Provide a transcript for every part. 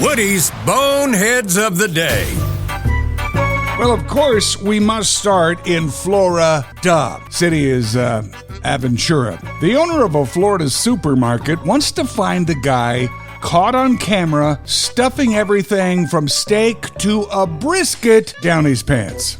Woody's Boneheads of the Day. Well, of course, we must start in Florida. City is Aventura. The owner of a Florida supermarket wants to find the guy caught on camera stuffing everything from steak to a brisket down his pants.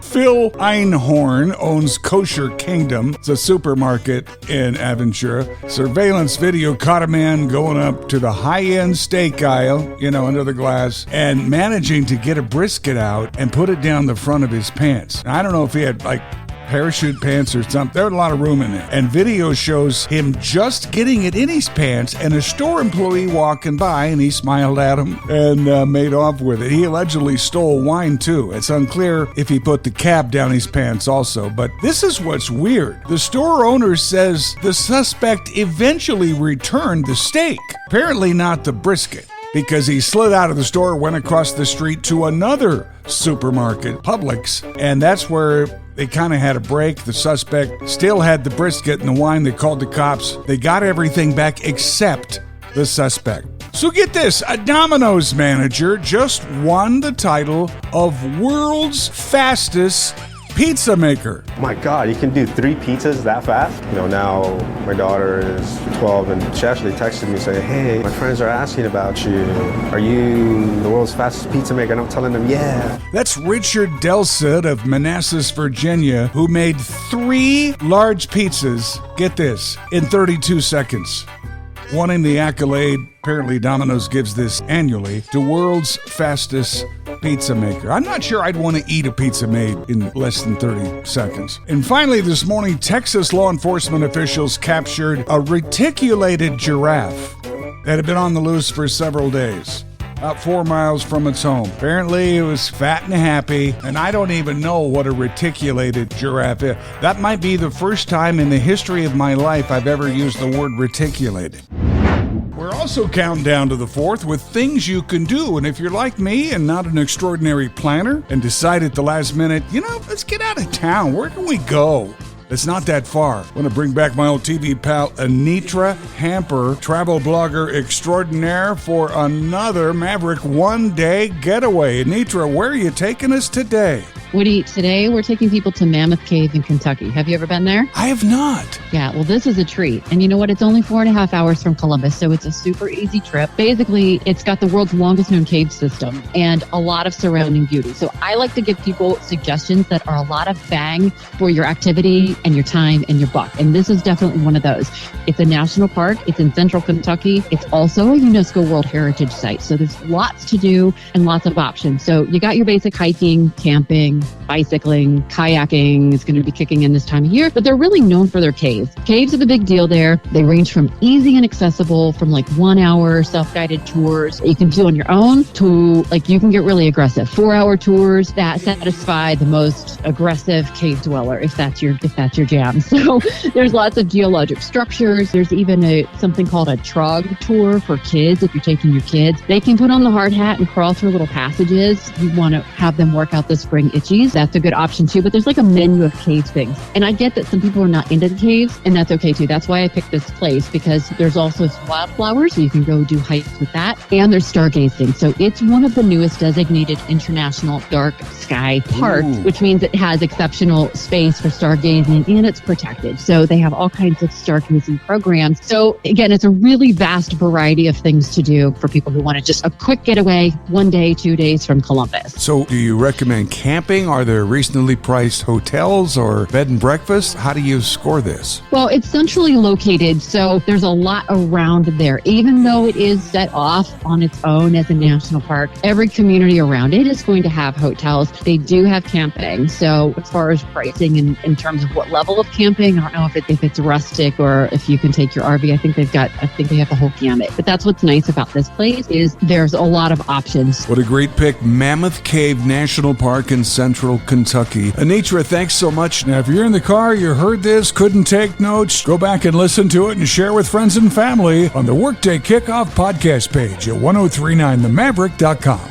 Phil Einhorn owns Kosher Kingdom. It's a supermarket in Aventura. Surveillance video caught a man going up to the high-end steak aisle, under the glass, and managing to get a brisket out and put it down the front of his pants. I don't know if he had, parachute pants or something. There was a lot of room in there. And video shows him just getting it in his pants and a store employee walking by, and he smiled at him and made off with it. He allegedly stole wine too. It's unclear if he put the cap down his pants also, but this is what's weird. The store owner says the suspect eventually returned the steak, apparently not the brisket, because he slid out of the store, went across the street to another supermarket, Publix, and that's where they kind of had a break. The suspect still had the brisket and the wine. They called the cops. They got everything back except the suspect. So get this, a Domino's manager just won the title of world's fastest pizza maker. My God, you can do 3 pizzas that fast? Now my daughter is 12 and she actually texted me saying, hey, my friends are asking about you. Are you the world's fastest pizza maker? And I'm telling them, yeah. That's Richard Delcid of Manassas, Virginia, who made 3 large pizzas, get this, in 32 seconds. Wanting the accolade, apparently Domino's gives this annually, to world's fastest pizza maker. I'm not sure I'd want to eat a pizza made in less than 30 seconds. And finally, this morning, Texas law enforcement officials captured a reticulated giraffe that had been on the loose for several days, about 4 miles from its home. Apparently, it was fat and happy, and I don't even know what a reticulated giraffe is. That might be the first time in the history of my life I've ever used the word reticulated. We're also counting down to the 4th with things you can do. And if you're like me and not an extraordinary planner and decide at the last minute, let's get out of town. Where can we go? It's not that far. I want to bring back my old TV pal, Anitra Hamper, travel blogger extraordinaire, for another Maverick One-Day Getaway. Anitra, where are you taking us today? Woody, today we're taking people to Mammoth Cave in Kentucky. Have you ever been there? I have not. Yeah, well, this is a treat. And you know what? It's only 4.5 hours from Columbus, so it's a super easy trip. Basically, it's got the world's longest known cave system and a lot of surrounding beauty. So I like to give people suggestions that are a lot of bang for your activity and your time and your buck. And this is definitely one of those. It's a national park. It's in central Kentucky. It's also a UNESCO World Heritage Site. So there's lots to do and lots of options. So you got your basic hiking, camping, bicycling, kayaking is going to be kicking in this time of year, but they're really known for their caves. Caves are the big deal there. They range from easy and accessible, from 1 hour self-guided tours that you can do on your own, to you can get really aggressive 4-hour tours that satisfy the most aggressive cave dweller, if that's your jam. So there's lots of geologic structures. There's even something called a trog tour for kids. If you're taking your kids, they can put on the hard hat and crawl through little passages. You want to have them work out the spring itchies. That's a good option too, but there's a menu of cave things. And I get that some people are not into the caves, and that's okay too. That's why I picked this place, because there's also some wildflowers, so you can go do hikes with that. And there's stargazing. So it's one of the newest designated international dark sky parks, which means it has exceptional space for stargazing, and it's protected. So they have all kinds of stargazing programs. So again, it's a really vast variety of things to do for people who want to just a quick getaway, 1 day, 2 days from Columbus. So do you recommend camping? Are there reasonably priced hotels or bed and breakfast? How do you score this? Well, it's centrally located, so there's a lot around there. Even though it is set off on its own as a national park, every community around it is going to have hotels. They do have camping. So as far as pricing in terms of what level of camping, I don't know if it's rustic or if you can take your RV. I think they have the whole gamut. But that's what's nice about this place, is there's a lot of options. What a great pick. Mammoth Cave National Park in Central Kentucky. Anitra, thanks so much. Now, if you're in the car, you heard this, couldn't take notes, go back and listen to it and share with friends and family on the Workday Kickoff podcast page at 1039themaverick.com.